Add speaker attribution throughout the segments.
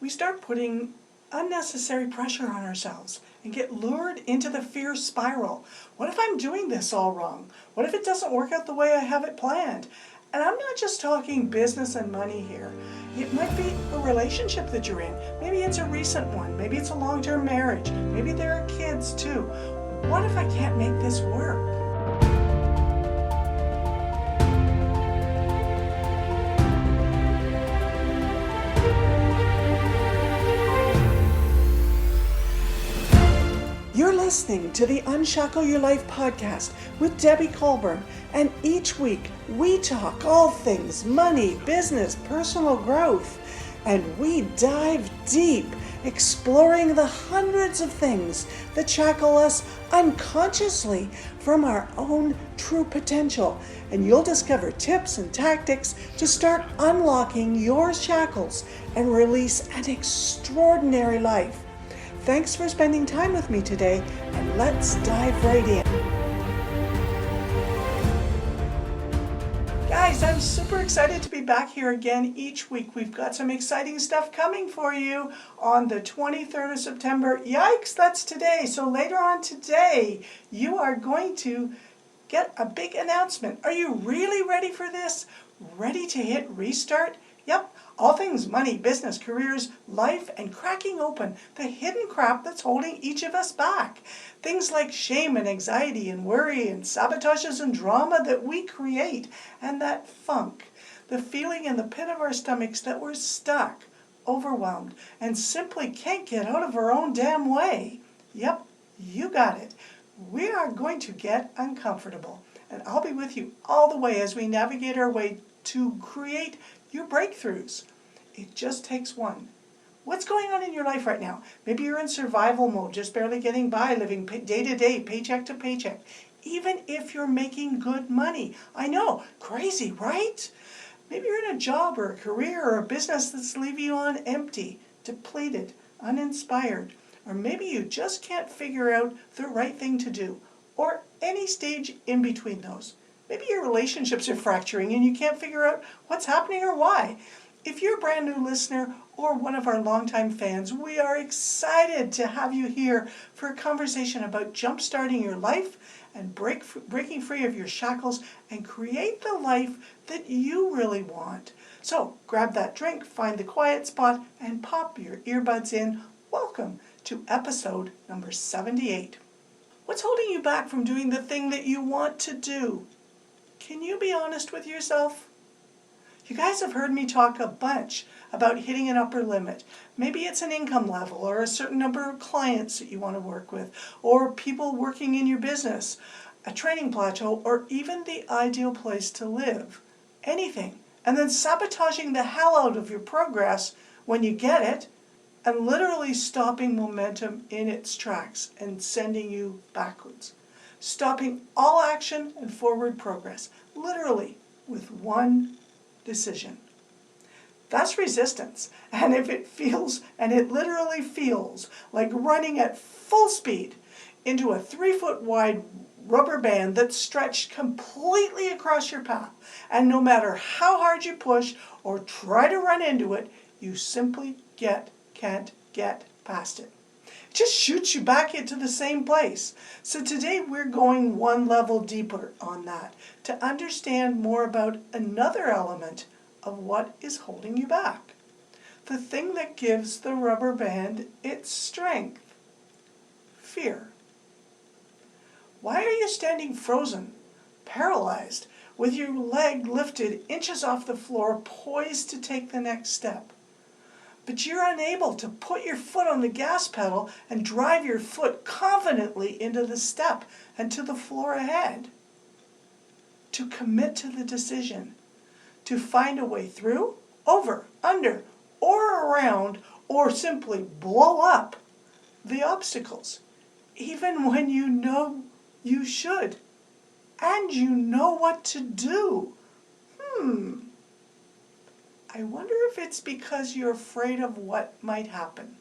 Speaker 1: we start putting unnecessary pressure on ourselves and get lured into the fear spiral. What if I'm doing this all wrong? What if it doesn't work out the way I have it planned? And I'm not just talking business and money here. It might be a relationship that you're in. Maybe it's a recent one. Maybe it's a long-term marriage. Maybe there are kids too. What if I can't make this work? You're listening to the Unshackle Your Life podcast with Debbie Colburn, and each week we talk all things money, business, personal growth, and we dive deep, exploring the hundreds of things that shackle us unconsciously from our own true potential. And you'll discover tips and tactics to start unlocking your shackles and release an extraordinary life. Thanks for spending time with me today, and let's dive right in. Guys, I'm super excited to be back here again each week. We've got some exciting stuff coming for you on the 23rd of September. Yikes, that's today. So later on today, you are going to get a big announcement. Are you really ready for this? Ready to hit restart? Yep. All things money, business, careers, life, and cracking open the hidden crap that's holding each of us back. Things like shame and anxiety and worry and sabotages and drama that we create, and that funk, the feeling in the pit of our stomachs that we're stuck, overwhelmed, and simply can't get out of our own damn way. Yep, you got it. We are going to get uncomfortable, and I'll be with you all the way as we navigate our way to create your breakthroughs. It just takes one. What's going on in your life right now? Maybe you're in survival mode, just barely getting by, living day to day, paycheck to paycheck. Even if you're making good money. I know, crazy, right? Maybe you're in a job or a career or a business that's leaving you on empty, depleted, uninspired. Or maybe you just can't figure out the right thing to do, or any stage in between those. Maybe your relationships are fracturing and you can't figure out what's happening or why. If you're a brand new listener or one of our longtime fans, we are excited to have you here for a conversation about jump-starting your life and breaking free of your shackles and create the life that you really want. So grab that drink, find the quiet spot, and pop your earbuds in. Welcome to episode number 78. What's holding you back from doing the thing that you want to do? Can you be honest with yourself? You guys have heard me talk a bunch about hitting an upper limit. Maybe it's an income level or a certain number of clients that you want to work with, or people working in your business, a training plateau, or even the ideal place to live. Anything. And then sabotaging the hell out of your progress when you get it, and literally stopping momentum in its tracks and sending you backwards. Stopping all action and forward progress, literally with one decision. That's resistance. And if it feels, and it literally feels, like running at full speed into a 3-foot wide rubber band that's stretched completely across your path, and no matter how hard you push or try to run into it, you simply can't get past it. Just shoots you back into the same place. So today we're going one level deeper on that to understand more about another element of what is holding you back. The thing that gives the rubber band its strength. Fear. Why are you standing frozen, paralyzed, with your leg lifted inches off the floor, poised to take the next step? But you're unable to put your foot on the gas pedal and drive your foot confidently into the step and to the floor ahead. To commit to the decision, to find a way through, over, under, or around, or simply blow up the obstacles, even when you know you should, and you know what to do. I wonder if it's because you're afraid of what might happen.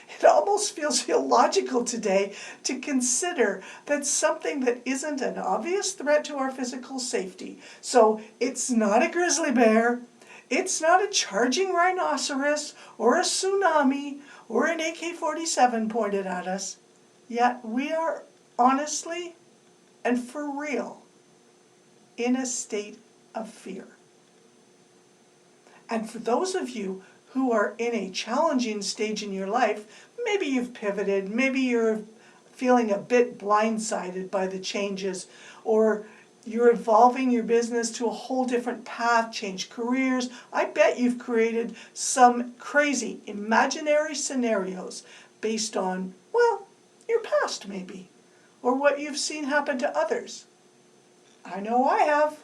Speaker 1: It almost feels illogical today to consider that something that isn't an obvious threat to our physical safety. So it's not a grizzly bear, It's not a charging rhinoceros or a tsunami or an AK-47 pointed at us. Yet we are honestly and for real in a state of fear. And for those of you who are in a challenging stage in your life, maybe you've pivoted, maybe you're feeling a bit blindsided by the changes, or you're evolving your business to a whole different path, change careers. I bet you've created some crazy imaginary scenarios based on, well, your past maybe, or what you've seen happen to others. I know I have.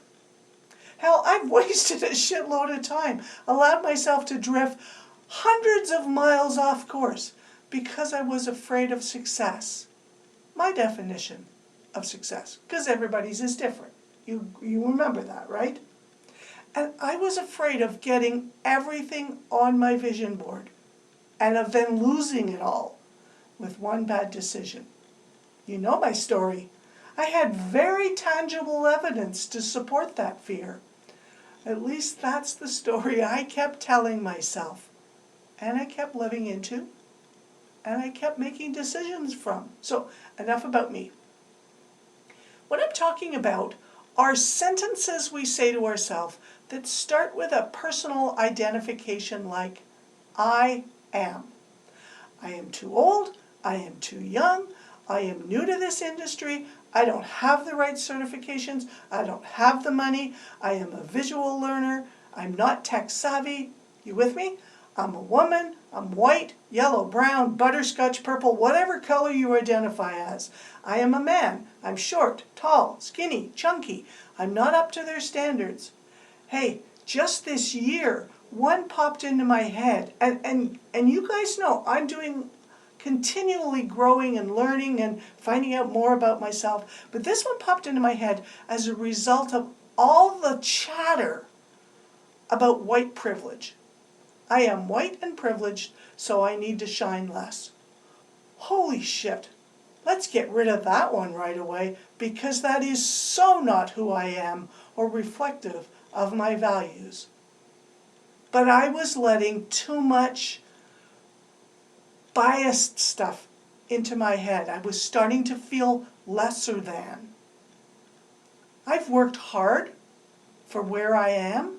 Speaker 1: Hell, I've wasted a shitload of time, allowed myself to drift hundreds of miles off course because I was afraid of success. My definition of success, because everybody's is different. You remember that, right? And I was afraid of getting everything on my vision board and of then losing it all with one bad decision. You know my story. I had very tangible evidence to support that fear. At least that's the story I kept telling myself, and I kept living into, and I kept making decisions from. So enough about me. What I'm talking about are sentences we say to ourselves that start with a personal identification like, I am. I am too old, I am too young, I am new to this industry, I don't have the right certifications, I don't have the money, I am a visual learner, I'm not tech savvy. You with me? I'm a woman, I'm white, yellow, brown, butterscotch, purple, whatever color you identify as. I am a man, I'm short, tall, skinny, chunky, I'm not up to their standards. Hey, just this year, one popped into my head, and you guys know I'm doing continually growing and learning and finding out more about myself, but this one popped into my head as a result of all the chatter about white privilege. I am white and privileged, so I need to shine less. Holy shit. Let's get rid of that one right away, because that is so not who I am or reflective of my values. But I was letting too much biased stuff into my head. I was starting to feel lesser than. I've worked hard for where I am.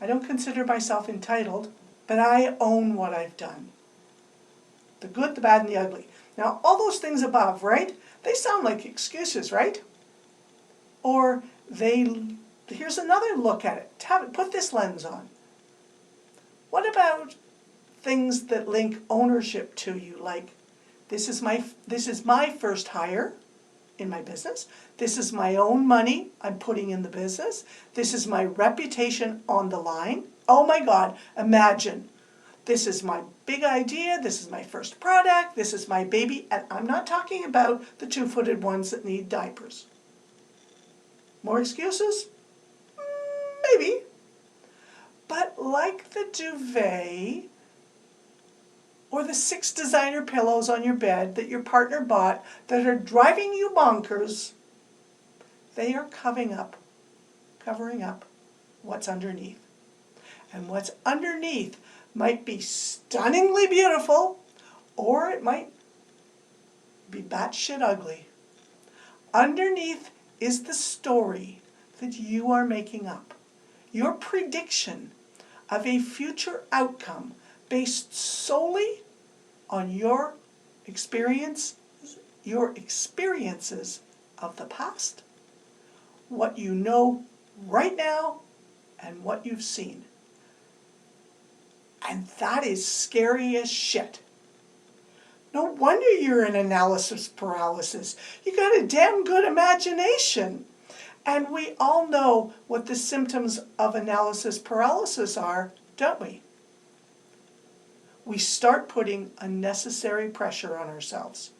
Speaker 1: I don't consider myself entitled, but I own what I've done. The good, the bad, and the ugly. Now, all those things above, right? They sound like excuses, right? Or here's another look at it. Put this lens on. What about things that link ownership to you? Like, this is my first hire in my business. This is my own money I'm putting in the business. This is my reputation on the line. Oh my God, imagine. This is my big idea. This is my first product. This is my baby. And I'm not talking about the two-footed ones that need diapers. More excuses? Maybe. But like the duvet or the 6 designer pillows on your bed that your partner bought that are driving you bonkers, they are covering up what's underneath. And what's underneath might be stunningly beautiful, or it might be batshit ugly. Underneath is the story that you are making up. Your prediction of a future outcome based solely on your experiences of the past, what you know right now, and what you've seen. And that is scary as shit. No wonder you're in analysis paralysis. You got a damn good imagination. And we all know what the symptoms of analysis paralysis are, don't we? We start putting unnecessary pressure on ourselves.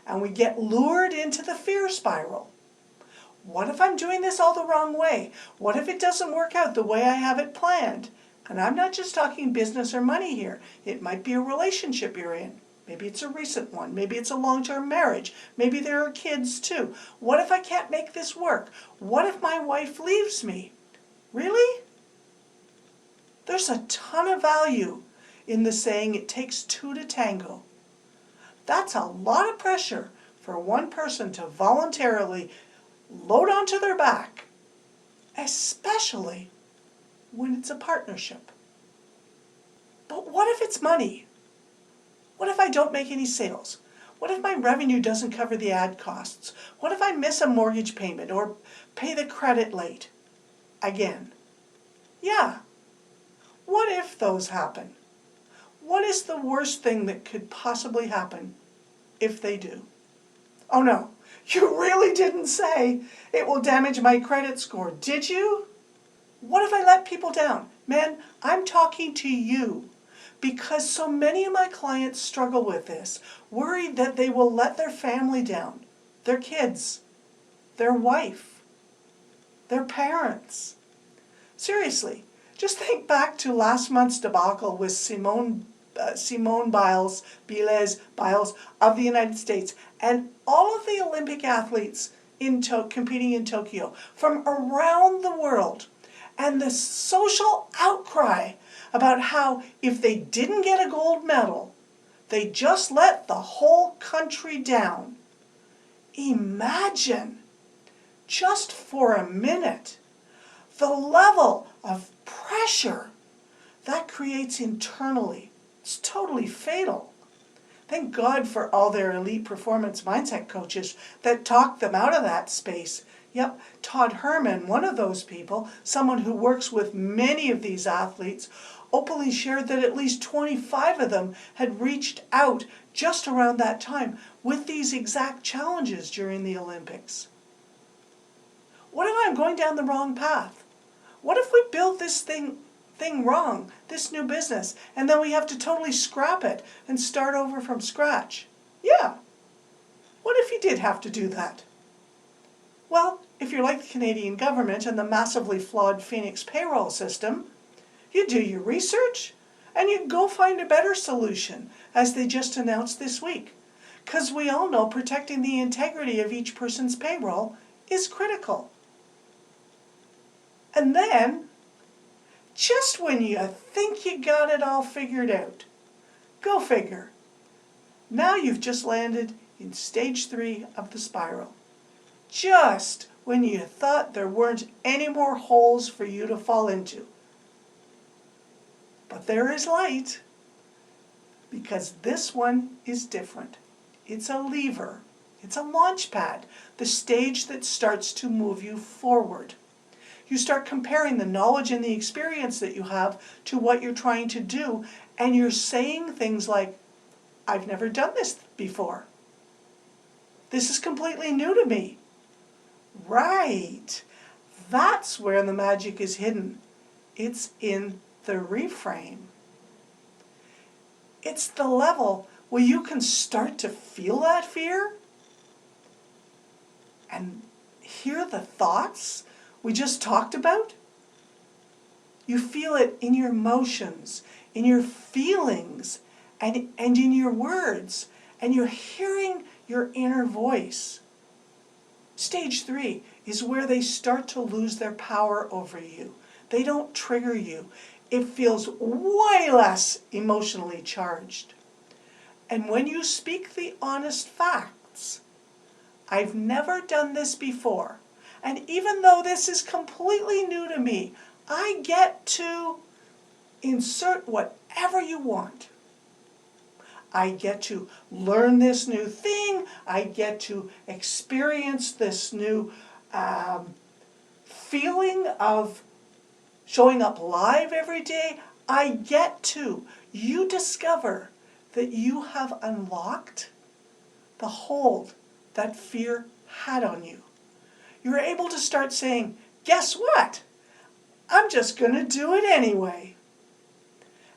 Speaker 1: And we get lured into the fear spiral. What if I'm doing this all the wrong way? What if it doesn't work out the way I have it planned? And I'm not just talking business or money here. It might be a relationship you're in. Maybe it's a recent one. Maybe it's a long-term marriage. Maybe there are kids too. What if I can't make this work? What if my wife leaves me? Really? There's a ton of value in the saying it takes two to tango. That's a lot of pressure for one person to voluntarily load onto their back, especially when it's a partnership. But what if it's money? What if I don't make any sales? What if my revenue doesn't cover the ad costs? What if I miss a mortgage payment or pay the credit late? Again. Yeah. What if those happen? What is the worst thing that could possibly happen if they do? Oh no, you really didn't say it will damage my credit score, did you? What if I let people down? Man, I'm talking to you because so many of my clients struggle with this, worried that they will let their family down, their kids, their wife, their parents. Seriously, just think back to last month's debacle with Simone Biles of the United States and all of the Olympic athletes competing in Tokyo from around the world, and the social outcry about how if they didn't get a gold medal, they just let the whole country down. Imagine, just for a minute, the level of pressure that creates internally. It's totally fatal. Thank God for all their elite performance mindset coaches that talk them out of that space. Yep, Todd Herman, one of those people, someone who works with many of these athletes, openly shared that at least 25 of them had reached out just around that time with these exact challenges during the Olympics. What if I'm going down the wrong path? What if we build this thing wrong, this new business, and then we have to totally scrap it and start over from scratch? Yeah. What if you did have to do that? Well, if you're like the Canadian government and the massively flawed Phoenix payroll system, you do your research and you go find a better solution, as they just announced this week. Because we all know protecting the integrity of each person's payroll is critical. And then, just when you think you got it all figured out, go figure, now you've just landed in stage 3 of the spiral. Just when you thought there weren't any more holes for you to fall into. But there is light, because this one is different. It's a lever. It's a launch pad, the stage that starts to move you forward. You start comparing the knowledge and the experience that you have to what you're trying to do, and you're saying things like, I've never done this before. This is completely new to me. Right. That's where the magic is hidden. It's in the reframe. It's the level where you can start to feel that fear and hear the thoughts we just talked about. You feel it in your emotions, in your feelings, and in your words, and you're hearing your inner voice. Stage 3 is where they start to lose their power over you. They don't trigger you. It feels way less emotionally charged. And when you speak the honest facts, I've never done this before, and even though this is completely new to me, I get to insert whatever you want. I get to learn this new thing. I get to experience this new feeling of showing up live every day. I get to. You discover that you have unlocked the hold that fear had on you. You're able to start saying, guess what? I'm just going to do it anyway.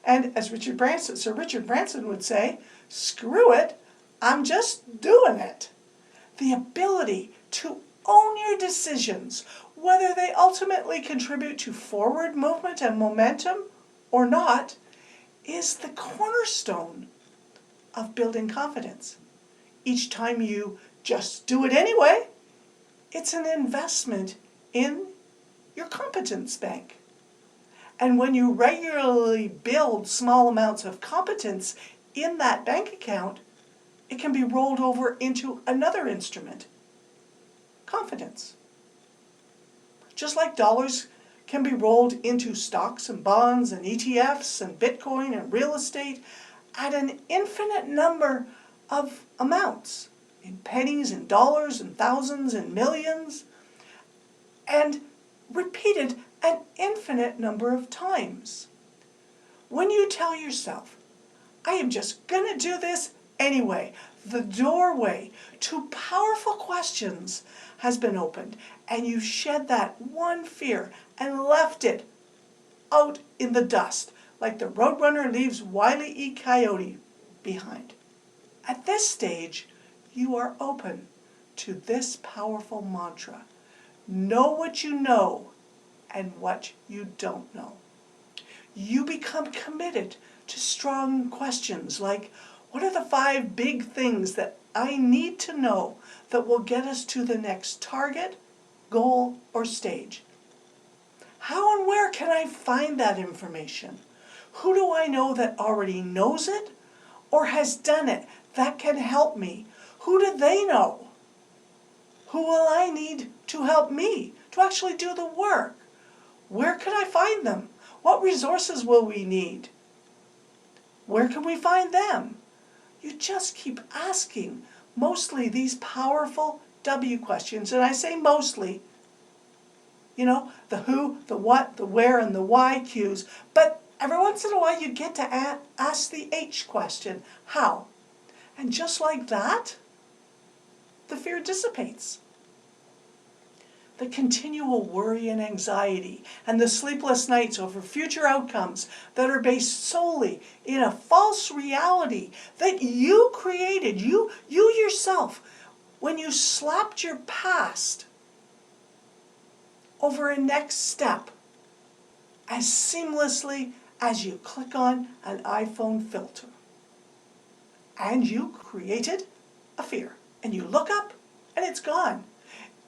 Speaker 1: And as Sir Richard Branson would say, screw it, I'm just doing it. The ability to own your decisions, whether they ultimately contribute to forward movement and momentum or not, is the cornerstone of building confidence. Each time you just do it anyway, it's an investment in your competence bank. And when you regularly build small amounts of competence in that bank account, it can be rolled over into another instrument, confidence. Just like dollars can be rolled into stocks and bonds and ETFs and Bitcoin and real estate at an infinite number of amounts, in pennies and dollars and thousands and millions, and repeated an infinite number of times. When you tell yourself, I am just going to do this anyway, the doorway to powerful questions has been opened, and you've shed that one fear and left it out in the dust, like the roadrunner leaves Wile E. Coyote behind. At this stage, you are open to this powerful mantra. Know what you know and what you don't know. You become committed to strong questions like, what are the 5 big things that I need to know that will get us to the next target, goal, or stage? How and where can I find that information? Who do I know that already knows it or has done it that can help me? Who do they know? Who will I need to help me to actually do the work? Where can I find them? What resources will we need? Where can we find them? You just keep asking mostly these powerful W questions. And I say mostly, the who, the what, the where, and the why cues. But every once in a while you get to ask the H question, how? And just like that, the fear dissipates. The continual worry and anxiety and the sleepless nights over future outcomes that are based solely in a false reality that you created, you yourself, when you slapped your past over a next step as seamlessly as you click on an iPhone filter. And you created a fear. And you look up and it's gone.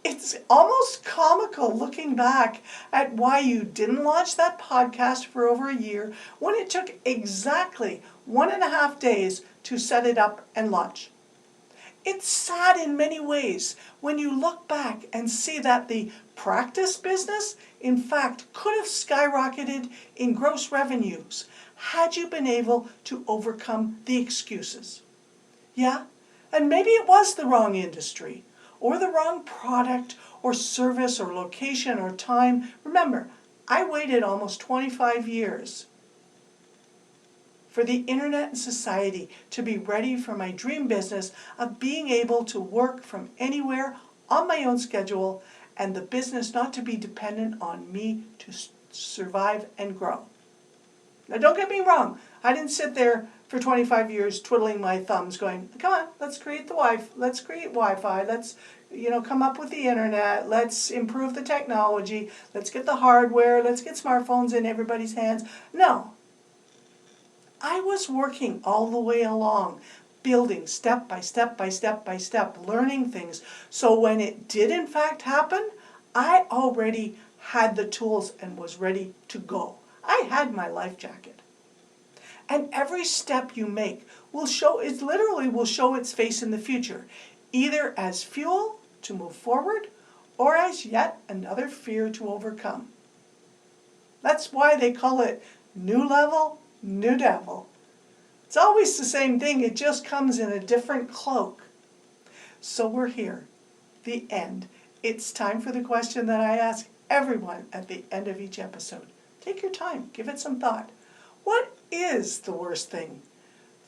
Speaker 1: It's almost comical looking back at why you didn't launch that podcast for over a year when it took exactly 1.5 days to set it up and launch. It's sad in many ways when you look back and see that the practice business, in fact, could have skyrocketed in gross revenues had you been able to overcome the excuses. Yeah, and maybe it was the wrong industry, or the wrong product, or service, or location, or time. Remember, I waited almost 25 years for the internet and society to be ready for my dream business of being able to work from anywhere on my own schedule and the business not to be dependent on me to survive and grow. Now don't get me wrong, I didn't sit there for 25 years twiddling my thumbs going, come on, let's create let's create Wi-Fi, let's come up with the internet, let's improve the technology, let's get the hardware, let's get smartphones in everybody's hands. No. I was working all the way along, building step by step by step by step, learning things. So when it did in fact happen, I already had the tools and was ready to go. I had my life jacket. And every step you make will show its face in the future, either as fuel to move forward or as yet another fear to overcome. That's why they call it new level, new devil. It's always the same thing, it just comes in a different cloak. So we're here, the end. It's time for the question that I ask everyone at the end of each episode. Take your time, give it some thought. What is the worst thing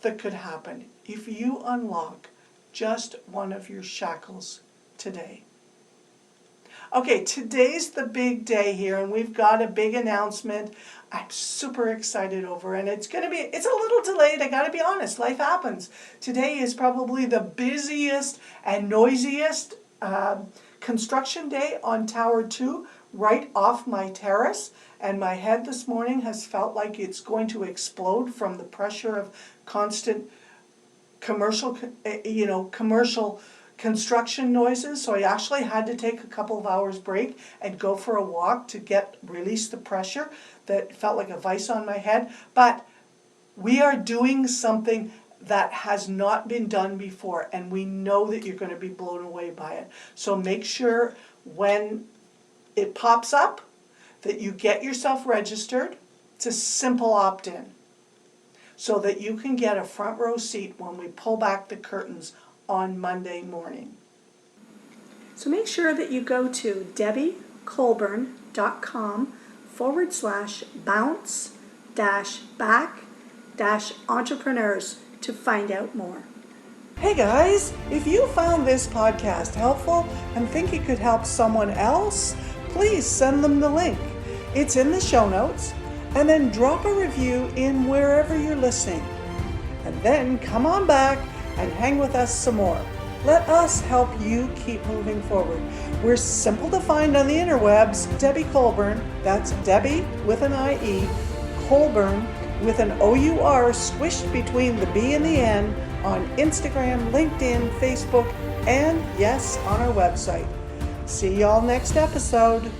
Speaker 1: that could happen if you unlock just one of your shackles today? Okay, today's the big day here, and we've got a big announcement I'm super excited over, and it's a little delayed, I gotta be honest, life happens. Today is probably the busiest and noisiest construction day on Tower 2, right off my terrace, and my head this morning has felt like it's going to explode from the pressure of constant commercial construction noises, so I actually had to take a couple of hours break and go for a walk to release the pressure that felt like a vice on my head. But we are doing something that has not been done before, and we know that you're going to be blown away by it. So make sure when it pops up that you get yourself registered. It's a simple opt-in so that you can get a front row seat when we pull back the curtains on Monday morning.
Speaker 2: So make sure that you go to debbiecolburn.com/bounce-back-entrepreneurs to find out more.
Speaker 1: Hey guys, if you found this podcast helpful and think it could help someone else, please send them the link. It's in the show notes, and then drop a review in wherever you're listening. And then come on back and hang with us some more. Let us help you keep moving forward. We're simple to find on the interwebs. Debbie Colburn, that's Debbie with an I-E, Colburn with an O-U-R squished between the B and the N, on Instagram, LinkedIn, Facebook, and yes, on our website. See y'all next episode.